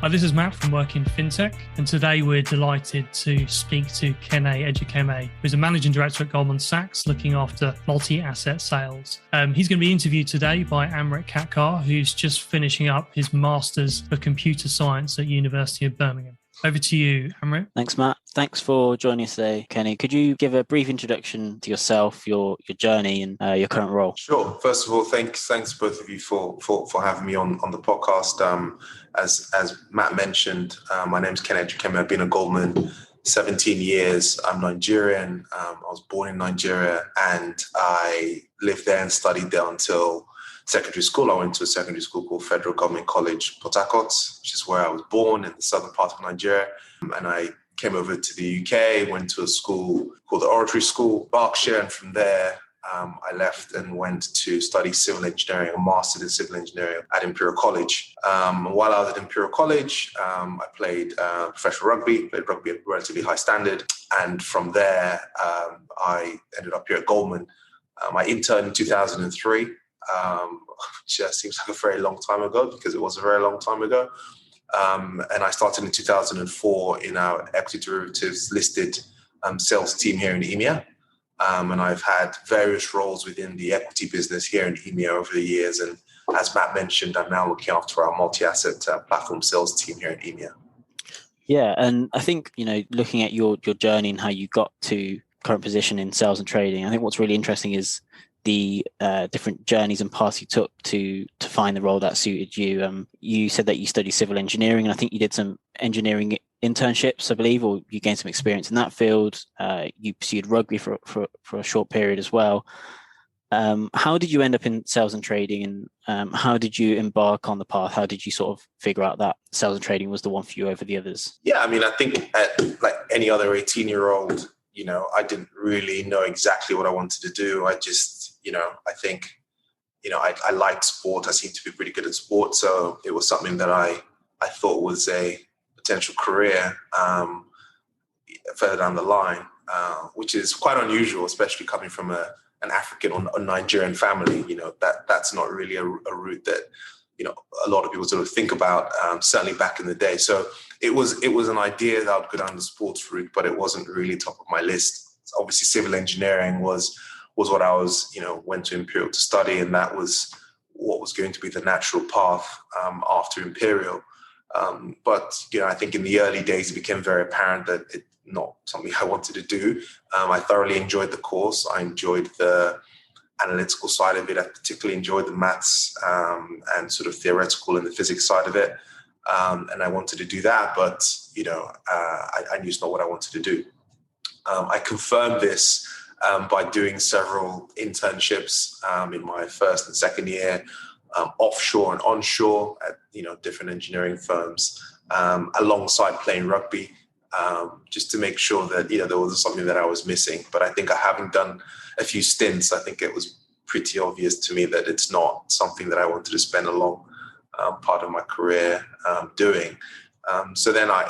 Hi, this is Matt from Working Fintech, and today we're delighted to speak to Kene Ejikeme, who's a managing director at Goldman Sachs looking after multi-asset sales. He's going to be interviewed today by Amrit Khatkar, who's just finishing up his Masters of Computer Science at University of Birmingham. Over to you, Amrit. Thanks, Matt. Thanks for joining us today, Kenny. Could you give a brief introduction to yourself, your journey, and your current role? Sure. First of all, thanks both of you for having me on the podcast. As Matt mentioned, my name is Kene Ejikeme. I've been at Goldman 17 years. I'm Nigerian. I was born in Nigeria, and I lived there and studied there until secondary school. I went to a secondary school called Federal Government College, Port Harcourt, which is where I was born in the southern part of Nigeria. And I came over to the UK, went to a school called the Oratory School, Berkshire, and from there I left and went to study civil engineering, a master's in civil engineering at Imperial College. While I was at Imperial College, I played professional rugby, played rugby at relatively high standard. And from there, I ended up here at Goldman. I interned in 2003. Which seems like a very long time ago because it was a very long time ago. And I started in 2004 in our equity derivatives listed sales team here in EMEA. And I've had various roles within the equity business here in EMEA over the years. And as Matt mentioned, I'm now looking after our multi-asset platform sales team here in EMEA. Yeah, and I think, looking at your journey and how you got to current position in sales and trading, I think what's really interesting is the different journeys and paths you took to find the role that suited you. You said that you studied civil engineering, and I think you did some engineering internships, I believe, or you gained some experience in that field. You pursued rugby for a short period as well. How did you end up in sales and trading, and how did you embark on the path? How did you sort of figure out that sales and trading was the one for you over the others? Yeah, I think like any other 18-year-old, I didn't really know exactly what I wanted to do. I just, I think, I liked sport. I seemed to be pretty good at sport. So it was something that I thought was a potential career further down the line, which is quite unusual, especially coming from an African or Nigerian family. That's not really a route that, a lot of people sort of think about, certainly back in the day. So it was an idea that I would go down the sports route, but it wasn't really top of my list. Obviously, civil engineering was what I was, went to Imperial to study, and that was what was going to be the natural path after Imperial. But I think in the early days, it became very apparent that it's not something I wanted to do. I thoroughly enjoyed the course. I enjoyed the analytical side of it. I particularly enjoyed the maths and sort of theoretical and the physics side of it. And I wanted to do that, but, I knew it's not what I wanted to do. I confirmed this by doing several internships in my first and second year, offshore and onshore at, different engineering firms, alongside playing rugby, just to make sure that, there wasn't something that I was missing. But I think having done a few stints, I think it was pretty obvious to me that it's not something that I wanted to spend a long part of my career doing. So then I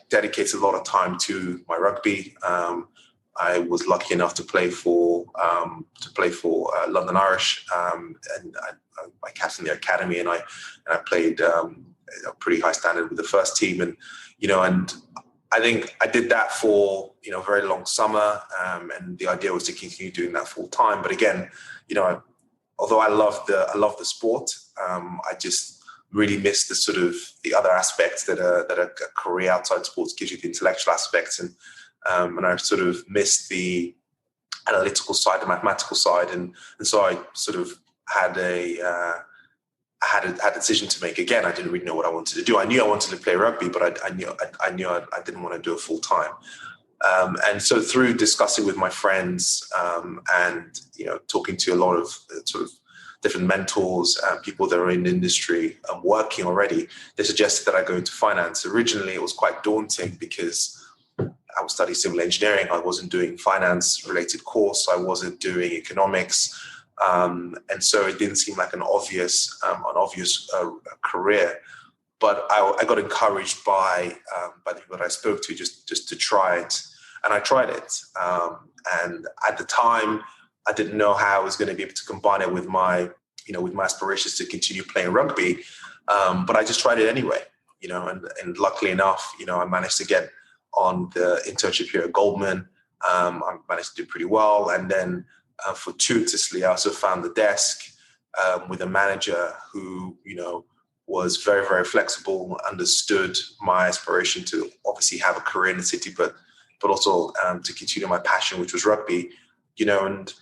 dedicated a lot of time to my rugby. I was lucky enough to play for London Irish, and I captained the academy, and I played a pretty high standard with the first team, and I think I did that for a very long summer, and the idea was to continue doing that full time. But again, although I love the sport, I just really missed the sort of the other aspects that a career outside sports gives you, the intellectual aspects, and I sort of missed the analytical side, the mathematical side, and so I sort of had a decision to make. Again, I didn't really know what I wanted to do. I knew I wanted to play rugby, but I knew I didn't want to do it full time. And so through discussing with my friends and talking to a lot of sort of different mentors and people that are in the industry and working already, they suggested that I go into finance. Originally, it was quite daunting because I was studying civil engineering. I wasn't doing finance-related course. I wasn't doing economics. And so it didn't seem like an obvious career. But I got encouraged by the people that I spoke to just to try it. And I tried it. And at the time, I didn't know how I was going to be able to combine it with my aspirations to continue playing rugby. But I just tried it anyway. and luckily enough, I managed to get on the internship here at Goldman. I managed to do pretty well. And then fortuitously, I also found the desk with a manager who, was very, very flexible, understood my aspiration to obviously have a career in the city, but also to continue my passion, which was rugby, and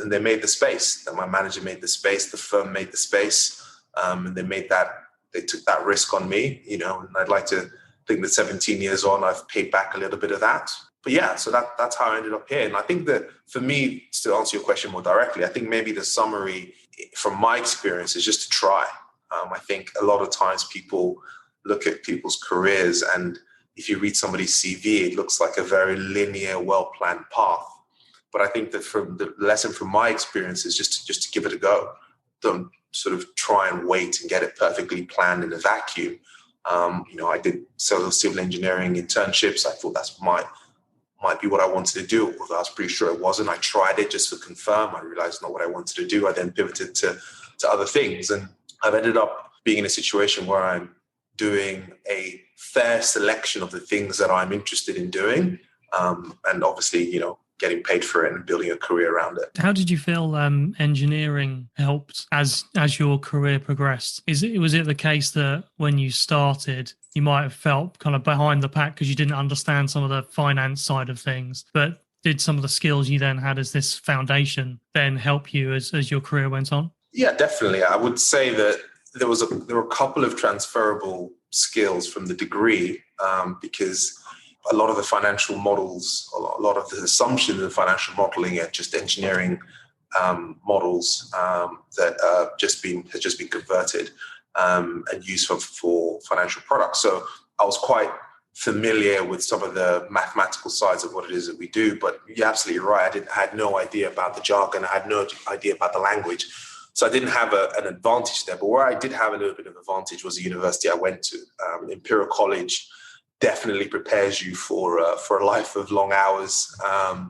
they made the space. And my manager made the space, the firm made the space, and they took that risk on me, and I'd like to think that 17 years on, I've paid back a little bit of that. But yeah, so that's how I ended up here. And I think that for me, to answer your question more directly, I think maybe the summary from my experience is just to try. I think a lot of times people look at people's careers, and if you read somebody's CV, it looks like a very linear, well-planned path. But I think that from the lesson from my experience is just to give it a go. Don't sort of try and wait and get it perfectly planned in a vacuum. I did civil engineering internships. I thought that's might be what I wanted to do, although I was pretty sure it wasn't. I tried it just to confirm. I realized it's not what I wanted to do. I then pivoted to other things. And I've ended up being in a situation where I'm doing a fair selection of the things that I'm interested in doing. And obviously, getting paid for it and building a career around it. How did you feel engineering helped as your career progressed? Was it the case that when you started, you might have felt kind of behind the pack because you didn't understand some of the finance side of things, but did some of the skills you then had as this foundation then help you as your career went on? Yeah, definitely. I would say that there were a couple of transferable skills from the degree because a lot of the financial models, a lot of the assumptions in financial modeling are just engineering models that have just been converted and used for financial products. So I was quite familiar with some of the mathematical sides of what it is that we do. But you're absolutely right. I had no idea about the jargon. I had no idea about the language. So I didn't have an advantage there. But where I did have a little bit of advantage was the university I went to. Imperial College definitely prepares you for a life of long hours and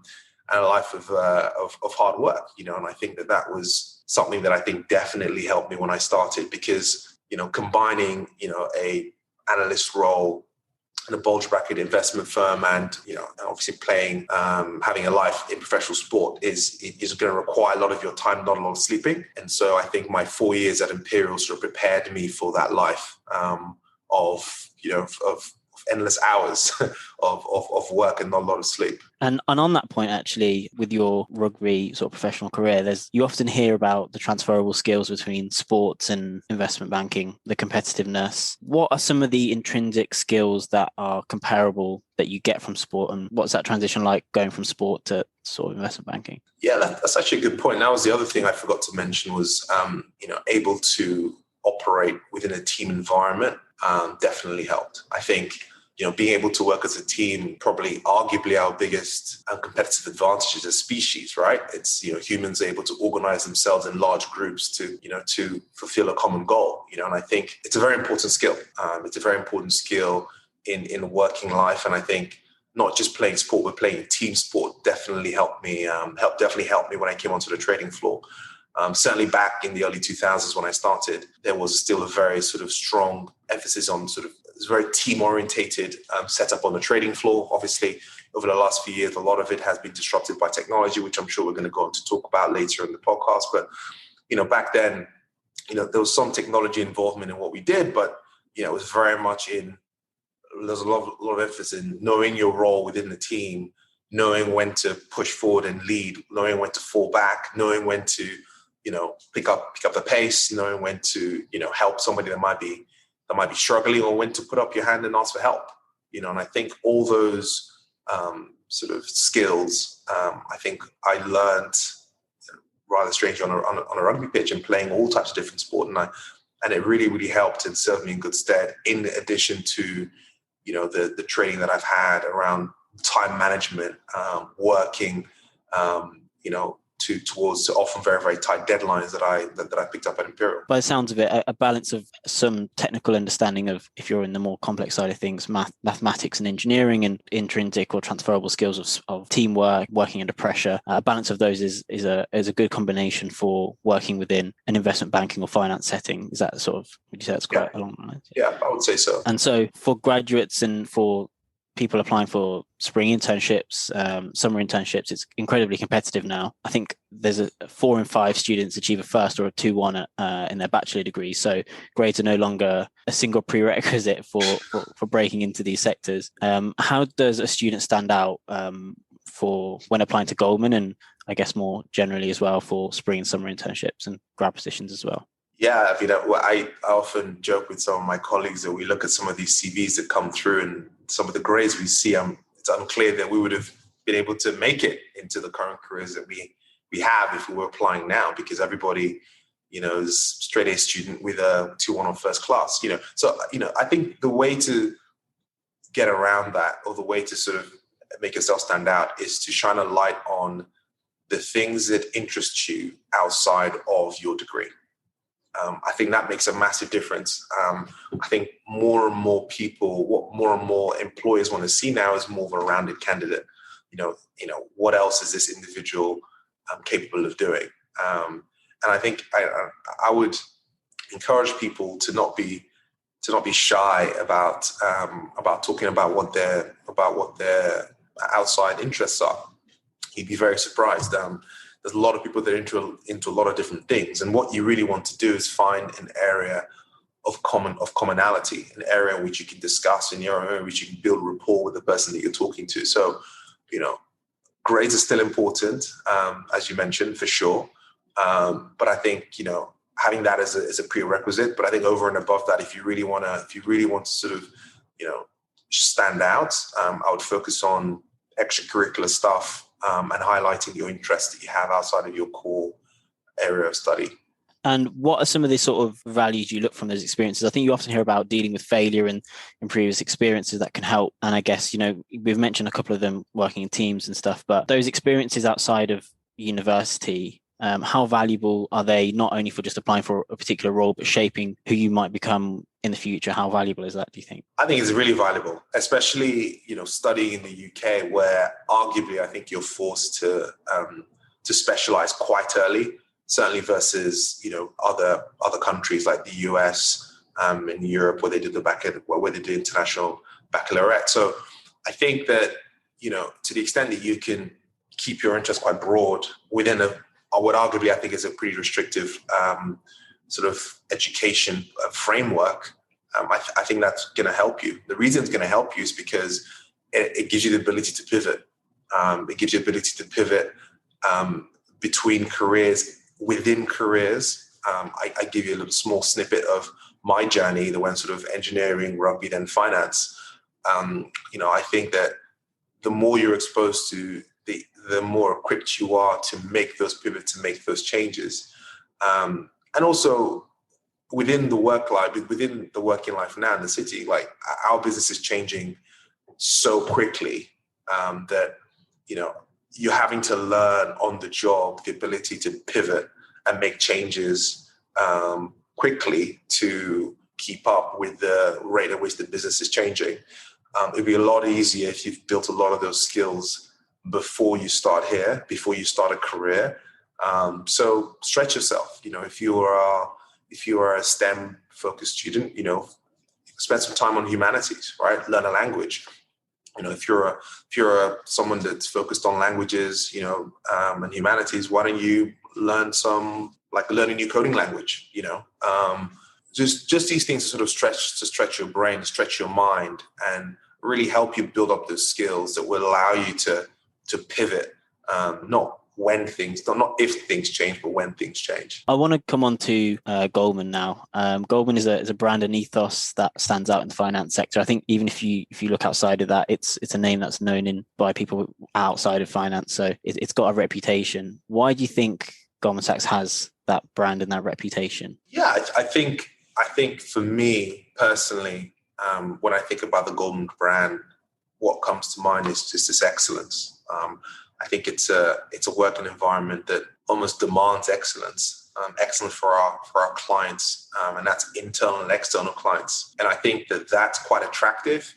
a life of hard work, and I think that was something that I think definitely helped me when I started because, combining, a analyst role in a bulge bracket investment firm and, obviously playing, having a life in professional sport is going to require a lot of your time, not a lot of sleeping. And so I think my 4 years at Imperial sort of prepared me for that life of endless hours of work and not a lot of sleep. And on that point, actually, with your rugby sort of professional career, you often hear about the transferable skills between sports and investment banking, the competitiveness. What are some of the intrinsic skills that are comparable that you get from sport, and what's that transition like going from sport to sort of investment banking? Yeah, that's actually a good point. That was the other thing I forgot to mention was, able to operate within a team environment definitely helped. I think being able to work as a team, probably arguably our biggest competitive advantage as a species, right? It's, humans able to organize themselves in large groups to fulfill a common goal, and I think it's a very important skill. It's a very important skill in working life. And I think not just playing sport, but playing team sport definitely helped me when I came onto the trading floor. Certainly back in the early 2000s when I started, there was still a very sort of strong emphasis on sort of very team-orientated setup on the trading floor. Obviously, over the last few years, a lot of it has been disrupted by technology, which I'm sure we're going to go on to talk about later in the podcast. But, back then, there was some technology involvement in what we did, but, it was very much there's a lot of emphasis in knowing your role within the team, knowing when to push forward and lead, knowing when to fall back, knowing when to, pick up the pace, knowing when to, help somebody that might be struggling, or when to put up your hand and ask for help, and I think all those sort of skills, I think I learned rather strangely on a rugby pitch and playing all types of different sport, and it really, really helped and served me in good stead. In addition to, the training that I've had around time management, working, towards often very, very tight deadlines that I picked up at Imperial. By the sounds of it, a balance of some technical understanding of, if you're in the more complex side of things, mathematics and engineering, and intrinsic or transferable skills of teamwork, working under pressure. A balance of those is a good combination for working within an investment banking or finance setting. Is that sort of, would you say that's quite along the lines? Yeah, I would say so. And so for graduates and for people applying for spring internships, summer internships, it's incredibly competitive now. I think there's 4 in 5 students achieve a first or a 2-1 in their bachelor degree. So grades are no longer a single prerequisite for breaking into these sectors. How does a student stand out for when applying to Goldman, and I guess more generally as well for spring and summer internships and grad positions as well? Yeah, I mean, I often joke with some of my colleagues that we look at some of these CVs that come through and some of the grades we see. It's unclear that we would have been able to make it into the current careers that we have if we were applying now, because everybody, is straight A student with a 2-1 on first class. So I think the way to get around that, or the way to sort of make yourself stand out, is to shine a light on the things that interest you outside of your degree. I think that makes a massive difference. I think more and more people, what more and more employers want to see now is more of a rounded candidate. What else is this individual capable of doing? And I think I would encourage people to not be shy about talking about what their outside interests are. You'd be very surprised. There's a lot of people that are into a lot of different things, and what you really want to do is find an area of commonality, an area in which you can discuss, in your area in which you can build rapport with the person that you're talking to. So, grades are still important, as you mentioned, for sure. But I think having that as a prerequisite. But I think over and above that, if you really want to sort of stand out, I would focus on extracurricular stuff. And highlighting your interests that you have outside of your core area of study. And what are some of the sort of values you look from those experiences? I think you often hear about dealing with failure in previous experiences that can help. And I guess, we've mentioned a couple of them, working in teams and stuff, but those experiences outside of university, how valuable are they, not only for just applying for a particular role, but shaping who you might become in the future? How valuable is that, do you think? I think it's really valuable, especially, studying in the UK, where arguably I think you're forced to specialize quite early, certainly versus, other countries like the US, in Europe, where they did where they did international baccalaureate. So I think that, to the extent that you can keep your interest quite broad within what arguably I think is a pretty restrictive sort of education framework, I think that's going to help you. The reason it's going to help you is because it gives you the ability to pivot. It gives you the ability to pivot between careers, within careers. I give you a little small snippet of my journey that went sort of engineering, rugby, then finance. I think that the more you're exposed to, the more equipped you are to make those pivots, to make those changes. And also within the working life now in the city, like our business is changing so quickly that, you're having to learn on the job the ability to pivot and make changes quickly to keep up with the rate at which the business is changing. It'd be a lot easier if you've built a lot of those skills before you start here, before you start a career. So stretch yourself. If you are a STEM focused student, spend some time on humanities, right? Learn a language. If you're someone that's focused on languages, and humanities, why don't you learn learn a new coding language? Just these things to sort of stretch your brain, stretch your mind, and really help you build up those skills that will allow you to pivot, not if things change, but when things change. I want to come on to Goldman now. Goldman is a brand and ethos that stands out in the finance sector. I think even if you look outside of that, it's a name that's known by people outside of finance. So it's got a reputation. Why do you think Goldman Sachs has that brand and that reputation? Yeah, I think for me personally, when I think about the Goldman brand, what comes to mind is just this excellence. I think it's a working environment that almost demands excellence, excellence for our clients, and that's internal and external clients. And I think that that's quite attractive,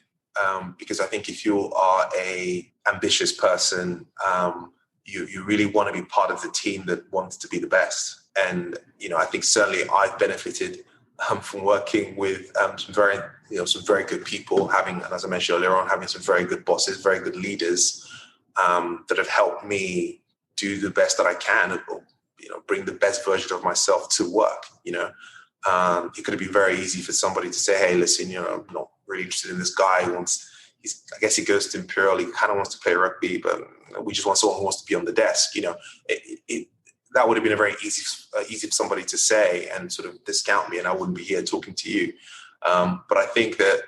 because I think if you are a ambitious person, you really want to be part of the team that wants to be the best. And I think certainly I've benefited from working with some very good people, and as I mentioned earlier on, having some very good bosses, very good leaders that have helped me do the best that I can, bring the best version of myself to work. It could be very easy for somebody to say, hey, listen, I'm not really interested in this guy. I guess he goes to Imperial, he kind of wants to play rugby, but we just want someone who wants to be on the desk. That would have been a very easy for somebody to say and sort of discount me, and I wouldn't be here talking to you. But I think that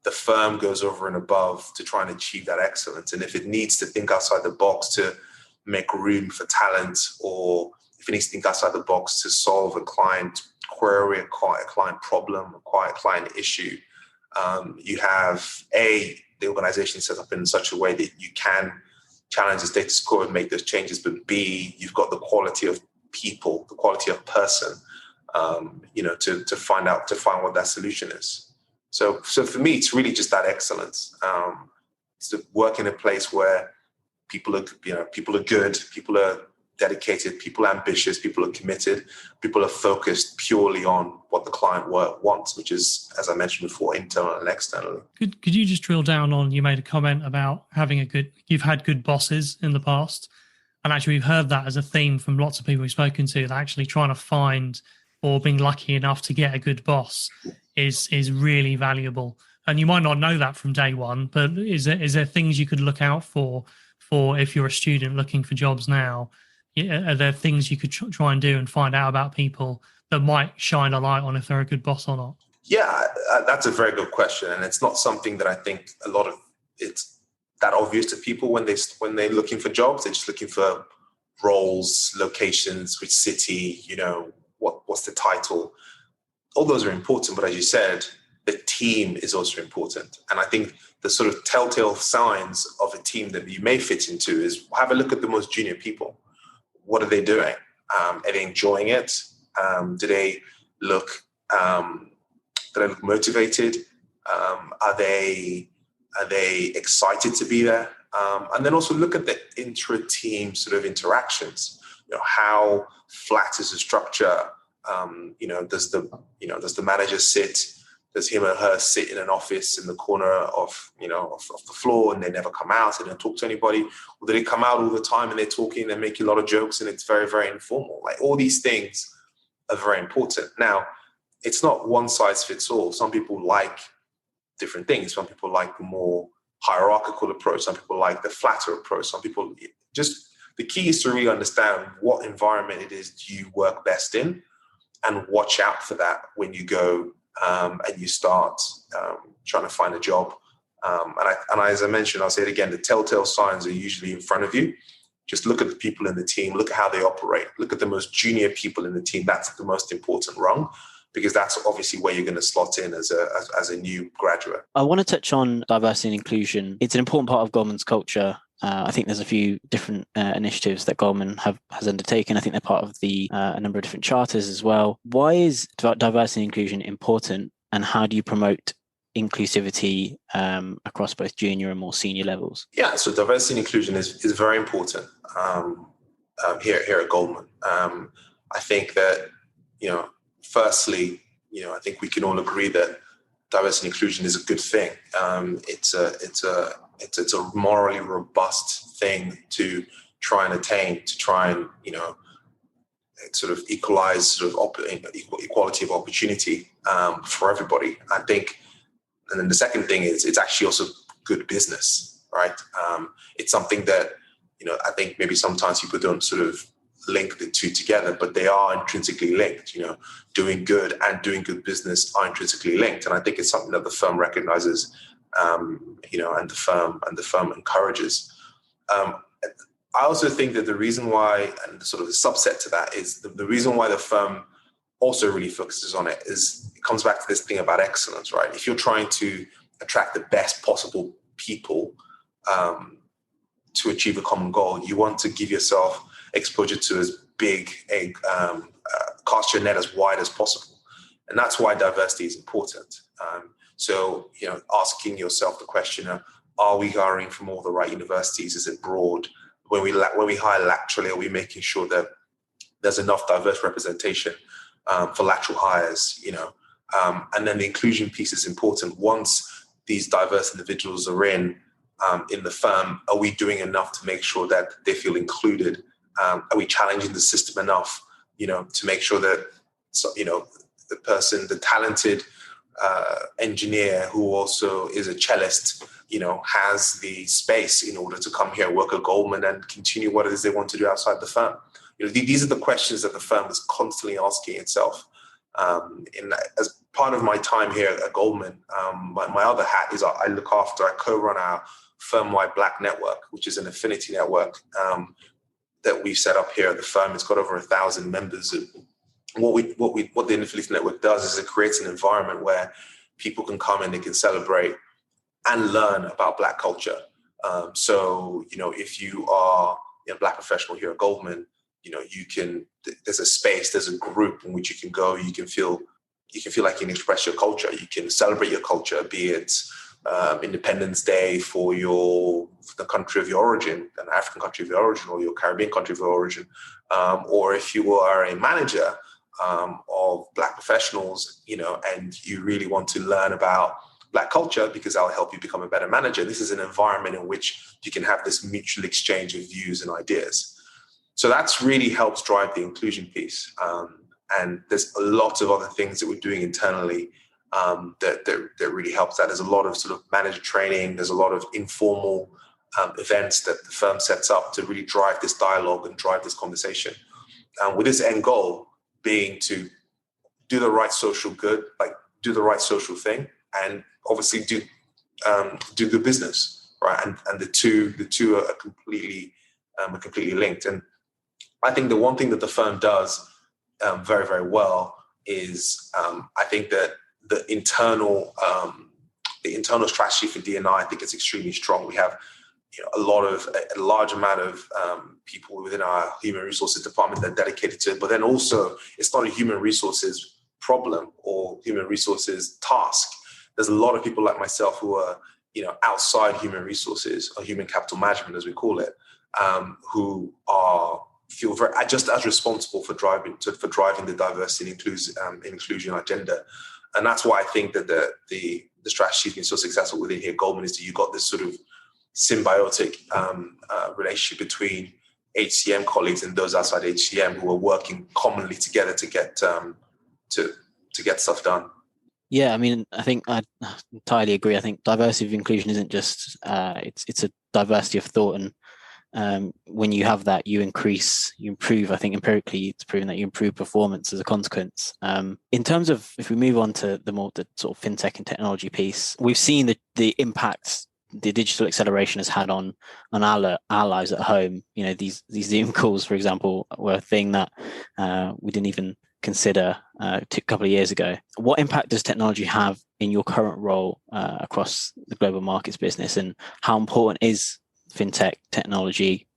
the firm goes over and above to try and achieve that excellence. And if it needs to think outside the box to make room for talent, or if it needs to think outside the box to solve a client query, a client problem, a client issue, you have the organization set up in such a way that you can challenge the status quo and make those changes, but B, you've got the quality of people, the quality of person, to find what that solution is. So for me, it's really just that excellence. It's to work in a place where people are good, people are dedicated, people are ambitious, people are committed, people are focused purely on what the client wants, which is, as I mentioned before, internal and externally. Could you just drill down on, you made a comment about you've had good bosses in the past, and actually we've heard that as a theme from lots of people we've spoken to, that actually trying to find or being lucky enough to get a good boss is really valuable. And you might not know that from day one, but is there things you could look out for if you're a student looking for jobs now? Are there things you could try and do and find out about people that might shine a light on if they're a good boss or not? Yeah, that's a very good question. And it's not something that I think it's that obvious to people when they're looking for jobs. They're just looking for roles, locations, which city, what's the title. All those are important, but as you said, the team is also important. And I think the sort of telltale signs of a team that you may fit into is have a look at the most junior people. What are they doing? Are they enjoying it? Do they look motivated? Are they excited to be there? And then also look at the intra-team sort of interactions. How flat is the structure? Does the manager does him or her sit in an office in the corner of the floor and they never come out and don't talk to anybody? Or do they come out all the time and they're talking and making a lot of jokes and it's very, very informal? Like, all these things are very important. Now, it's not one size fits all. Some people like different things. Some people like the more hierarchical approach. Some people like the flatter approach. Some people the key is to really understand what environment it is you work best in and watch out for that when you go and you start trying to find a job. And as I mentioned, I'll say it again, the telltale signs are usually in front of you. Just look at the people in the team, look at how they operate, look at the most junior people in the team. That's the most important rung, because that's obviously where you're going to slot in as a new graduate. I want to touch on diversity and inclusion. It's an important part of Goldman's culture. I think there's a few different initiatives that Goldman has undertaken. I think they're part of a number of different charters as well. Why is diversity and inclusion important, and how do you promote inclusivity across both junior and more senior levels? Yeah, so diversity and inclusion is very important here at Goldman. I think that, firstly, I think we can all agree that diversity and inclusion is a good thing. It's a morally robust thing to try and attain, to try and sort of equalize sort of equality of opportunity for everybody. I think, and then the second thing is it's actually also good business, right? It's something that I think maybe sometimes people don't sort of link the two together, but they are intrinsically linked. Doing good and doing good business are intrinsically linked, and I think it's something that the firm recognizes. And the firm encourages. I also think that the reason why, and sort of the subset to that, is the reason why the firm also really focuses on it comes back to this thing about excellence, right? If you're trying to attract the best possible people to achieve a common goal, you want to give yourself exposure to as cast your net as wide as possible. And that's why diversity is important. So, asking yourself the question, are we hiring from all the right universities? Is it broad? When we hire laterally, are we making sure that there's enough diverse representation for lateral hires? And then the inclusion piece is important. Once these diverse individuals are in the firm, are we doing enough to make sure that they feel included? Are we challenging the system enough, to make sure that, the talented engineer who also is a cellist, has the space in order to come here, work at Goldman, and continue what it is they want to do outside the firm? These are the questions that the firm is constantly asking itself. As part of my time here at Goldman, my other hat is I co-run our firm-wide Black network, which is an affinity network that we've set up here at the firm. It's got over 1,000 members. What the affinity network does is it creates an environment where people can come and they can celebrate and learn about Black culture. So if you are a Black professional here at Goldman, there's a space, there's a group in which you can go. You can feel like you can express your culture. You can celebrate your culture, be it Independence Day for the country of your origin, an African country of your origin, or your Caribbean country of your origin, or if you are a manager of Black professionals, and you really want to learn about Black culture because that'll help you become a better manager. This is an environment in which you can have this mutual exchange of views and ideas. So that's really helps drive the inclusion piece. And there's a lot of other things that we're doing internally that really helps that. There's a lot of sort of manager training. There's a lot of informal events that the firm sets up to really drive this dialogue and drive this conversation. With this end goal being to do the right social good, like do the right social thing, and obviously do good business, right? And the two are completely linked. And I think the one thing that the firm does very, very well is I think that the internal strategy for D&I, I think it's extremely strong. We have a large amount of people within our human resources department that are dedicated to it. But then also, it's not a human resources problem or human resources task. There's a lot of people like myself who are outside human resources or human capital management, as we call it, who feel very just as responsible for driving the diversity and inclusion agenda. And that's why I think that the strategy has been so successful within here Goldman is that you got this sort of symbiotic relationship between HCM colleagues and those outside HCM who are working commonly together to get stuff done. Yeah, I mean, I think I entirely agree. I think diversity of inclusion isn't just it's a diversity of thought, and when you have that, you improve. I think empirically, it's proven that you improve performance as a consequence. In terms of, if we move on to the sort of fintech and technology piece, we've seen the impact the digital acceleration has had on our lives at home. These Zoom calls, for example, were a thing that we didn't even consider a couple of years ago. What impact does technology have in your current role across the global markets business, and how important is fintech technology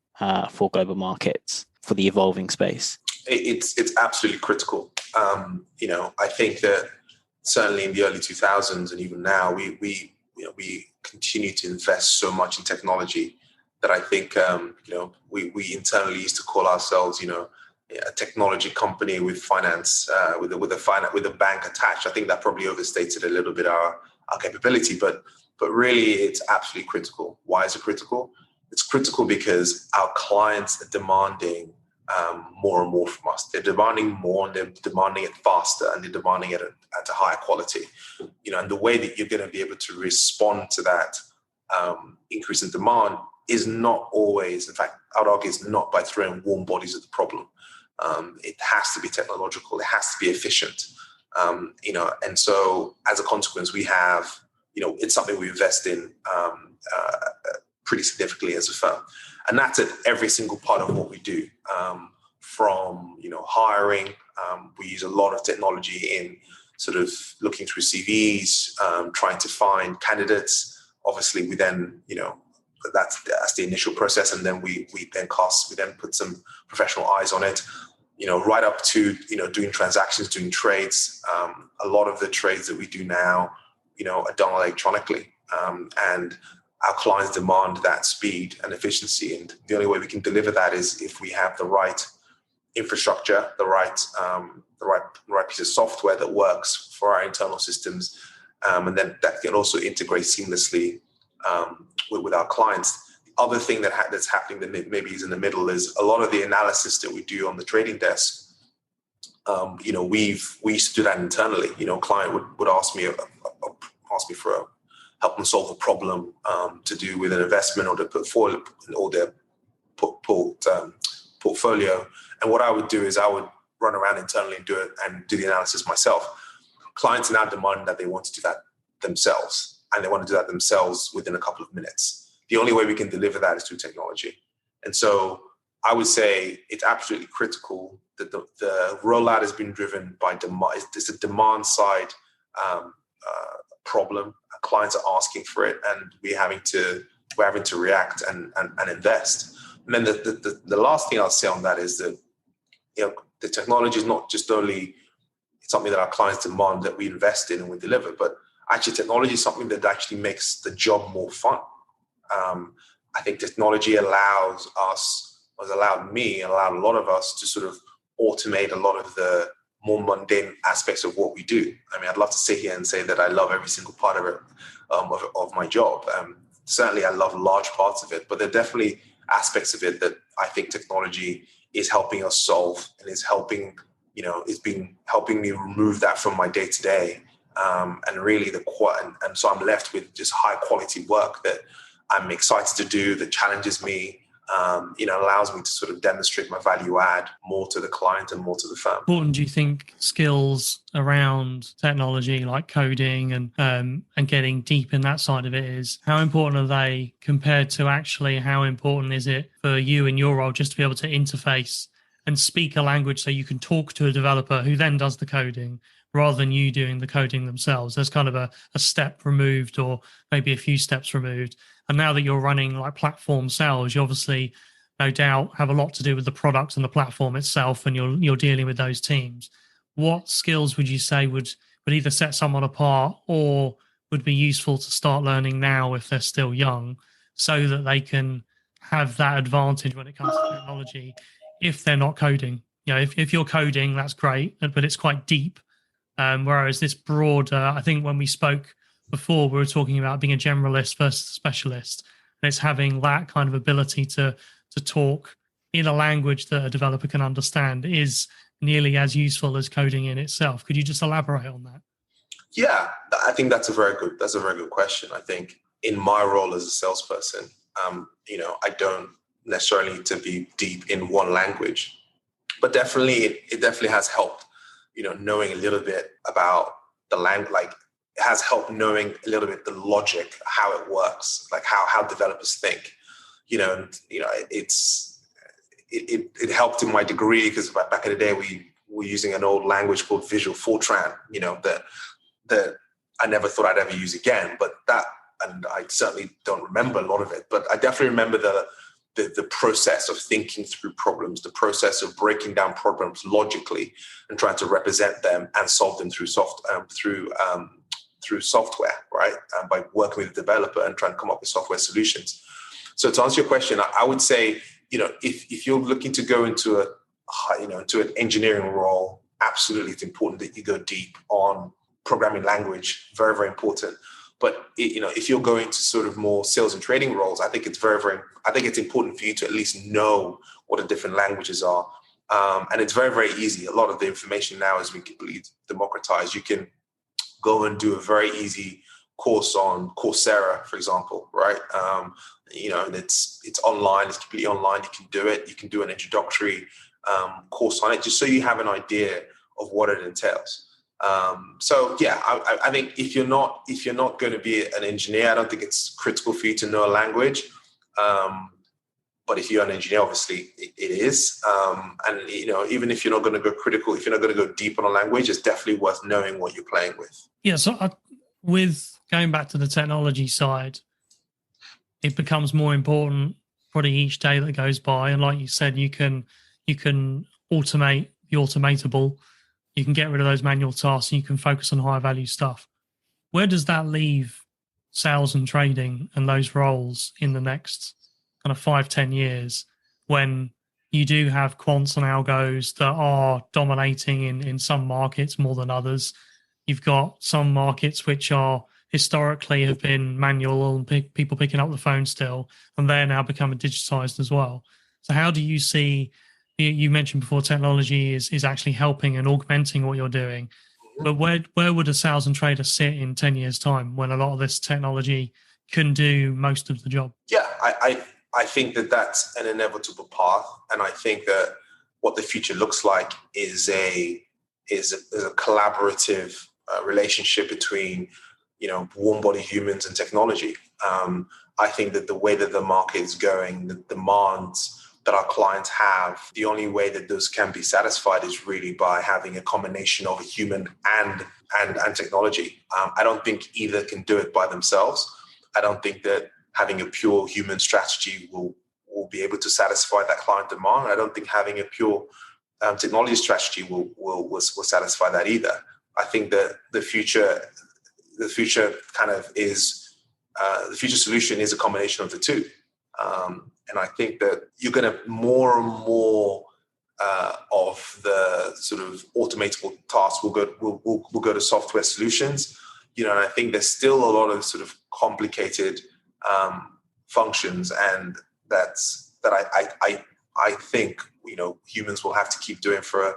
for global markets, for the evolving space? It's absolutely critical. I think that certainly in the early 2000s and even now, we continue to invest so much in technology that I think we internally used to call ourselves a technology company with finance with a bank attached. I think that probably overstated a little bit our capability, but really it's absolutely critical. Why is it critical? It's critical because our clients are demanding more and more from us. They're demanding more, and they're demanding it faster, and they're demanding it at a higher quality. And the way that you're going to be able to respond to that increase in demand is not always, in fact, I would argue, it's not by throwing warm bodies at the problem. It has to be technological. It has to be efficient. And so as a consequence, we have, it's something we invest in pretty significantly as a firm. And that's at every single part of what we do. From, hiring, we use a lot of technology in sort of looking through CVs, trying to find candidates. Obviously, we then, that's the initial process, and then we then put some professional eyes on it. right up to, doing transactions, doing trades. A lot of the trades that we do now, are done electronically. And our clients demand that speed and efficiency. And the only way we can deliver that is if we have the right infrastructure, the right piece of software that works for our internal systems. And then that can also integrate seamlessly with our clients. The other thing that's happening that maybe is in the middle is a lot of the analysis that we do on the trading desk. We used to do that internally. Client would ask me for help them solve a problem to do with an investment or to put forward or their portfolio. And what I would do is I would run around internally and do the analysis myself. Clients are now demanding that they want to do that themselves, and they want to do that themselves within a couple of minutes. The only way we can deliver that is through technology. And so I would say it's absolutely critical that the rollout has been driven by demand. It's a demand side problem. Clients are asking for it, and we're having to react and invest. And then the last thing I'll say on that is that the technology is not just only something that our clients demand that we invest in and we deliver, but actually technology is something that actually makes the job more fun. I think technology has allowed me and allowed a lot of us to sort of automate a lot of the more mundane aspects of what we do. I mean, I'd love to sit here and say that I love every single part of it, of my job. Certainly I love large parts of it, but there are definitely aspects of it that I think technology is helping us solve and is helping, it's been helping me remove that from my day to day. And really and so I'm left with just high quality work that I'm excited to do, that challenges me, allows me to sort of demonstrate my value add more to the client and more to the firm. Important, do you think skills around technology like coding and getting deep in that side of it is? How important are they compared to actually how important is it for you in your role just to be able to interface and speak a language so you can talk to a developer who then does the coding rather than you doing the coding themselves? There's kind of a step removed, or maybe a few steps removed. And now that you're running like platform sales, you obviously, no doubt, have a lot to do with the product and the platform itself, and you're dealing with those teams. What skills would you say would either set someone apart or would be useful to start learning now if they're still young, so that they can have that advantage when it comes to technology if they're not coding? If you're coding, that's great, but it's quite deep. Whereas this broader, I think when we spoke before, we were talking about being a generalist versus a specialist, and it's having that kind of ability to talk in a language that a developer can understand is nearly as useful as coding in itself. Could you just elaborate on that? Yeah, I think that's a very good question. I think in my role as a salesperson, I don't necessarily need to be deep in one language, but definitely it definitely has helped, knowing a little bit about the language, like it has helped knowing a little bit the logic, how it works, like how developers think. It helped in my degree because back in the day we were using an old language called Visual Fortran, that I never thought I'd ever use again. And I certainly don't remember a lot of it, but I definitely remember the process of thinking through problems, the process of breaking down problems logically and trying to represent them and solve them through software, right? By working with the developer and trying to come up with software solutions. So to answer your question, I would say, if you're looking to go into into an engineering role, absolutely, it's important that you go deep on programming language. Very, very important. But if you're going to sort of more sales and trading roles, I think it's it's important for you to at least know what the different languages are. And it's very, very easy. A lot of the information now is completely democratized. You can go and do a very easy course on Coursera, for example, right? And it's online, it's completely online. You can do it. You can do an introductory course on it, just so you have an idea of what it entails. So yeah, I think if you're not going to be an engineer, I don't think it's critical for you to know a language. But if you're an engineer, obviously it is. And even if you're not going to go critical, if you're not going to go deep on a language, it's definitely worth knowing what you're playing with. Yeah. So with going back to the technology side, it becomes more important probably each day that goes by. And like you said, you can automate the automatable. You can get rid of those manual tasks and you can focus on higher value stuff. Where does that leave sales and trading and those roles in the next kind of 5-10 years, when you do have quants and algos that are dominating in some markets more than others? You've got some markets which are historically have been manual and people picking up the phone still, and they're now becoming digitized as well. So how do you see, you mentioned before technology is actually helping and augmenting what you're doing, but where would a sales and trader sit in 10 years time when a lot of this technology can do most of the job? Yeah, I think that that's an inevitable path. And I think that what the future looks like is a collaborative relationship between, warm-bodied humans and technology. I think that the way that the market is going, the demands that our clients have, the only way that those can be satisfied is really by having a combination of a human and technology. I don't think either can do it by themselves. I don't think that having a pure human strategy will be able to satisfy that client demand. I don't think having a pure technology strategy will satisfy that either. I think that the future kind of is the future solution is a combination of the two. And I think that you're going to more and more of the sort of automatable tasks will go to software solutions. And I think there's still a lot of sort of complicated functions, and that I think humans will have to keep doing for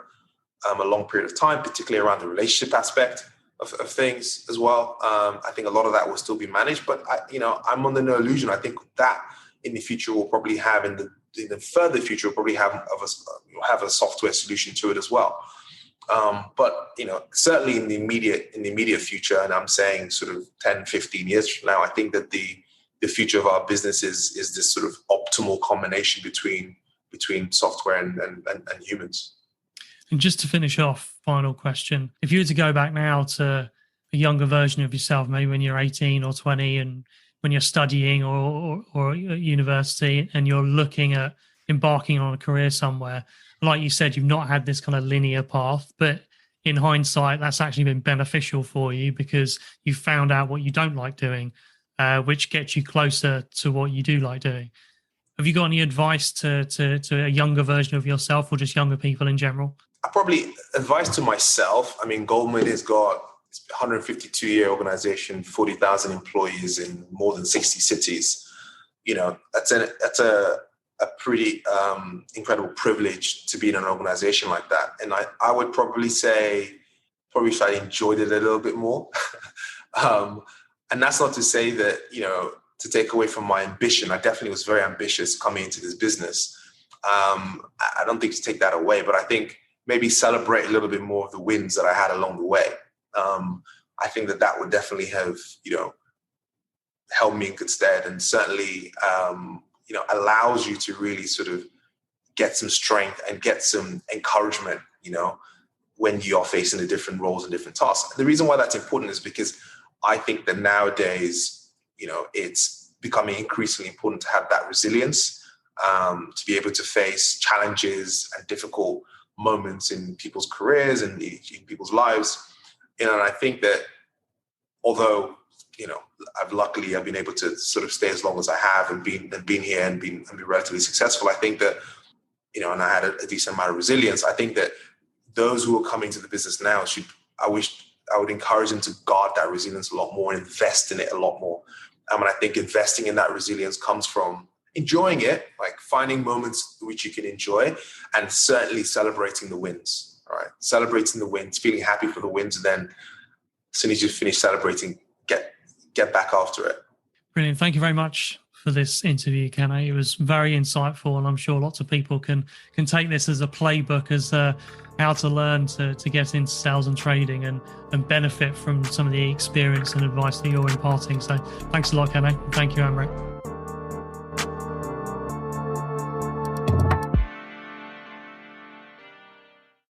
a long period of time, particularly around the relationship aspect of things as well. I think a lot of that will still be managed, but I'm under no illusion. I think that in the future we'll probably have in the further future we'll probably have a software solution to it as well. But certainly in the immediate future, and I'm saying sort of 10, 15 years from now, I think that the future of our business is this sort of optimal combination between software and humans. And just to finish off, final question. If you were to go back now to a younger version of yourself, maybe when you're 18 or 20 and when you're studying or at university and you're looking at embarking on a career somewhere, like you said, you've not had this kind of linear path, but in hindsight, that's actually been beneficial for you because you found out what you don't like doing, which gets you closer to what you do like doing. Have you got any advice to a younger version of yourself or just younger people in general? Probably advice to myself. I mean, Goldman has got a 152-year organization, 40,000 employees in more than 60 cities. That's a pretty incredible privilege to be in an organization like that. And I would probably say if I enjoyed it a little bit more. And that's not to say that, to take away from my ambition. I definitely was very ambitious coming into this business. I don't think to take that away, but I think maybe celebrate a little bit more of the wins that I had along the way. I think that would definitely have, held me in good stead, and certainly, allows you to really sort of get some strength and get some encouragement, when you are facing the different roles and different tasks. The reason why that's important is because I think that nowadays, it's becoming increasingly important to have that resilience, to be able to face challenges and difficult moments in people's careers and in people's lives. And I think that although, I've been able to sort of stay as long as I have and been here and been relatively successful. I think that, and I had a decent amount of resilience. I think that those who are coming to the business now I would encourage them to guard that resilience a lot more and invest in it a lot more. And I think investing in that resilience comes from enjoying it, like finding moments which you can enjoy, and certainly celebrating the wins. All right, celebrating the wins, feeling happy for the wins, and then as soon as you finish celebrating, get back after it. Brilliant. Thank you very much for this interview, Kene. It was very insightful, and I'm sure lots of people can take this as a playbook as how to learn to get into sales and trading and benefit from some of the experience and advice that you're imparting. So thanks a lot, Kene. Thank you, Amrit.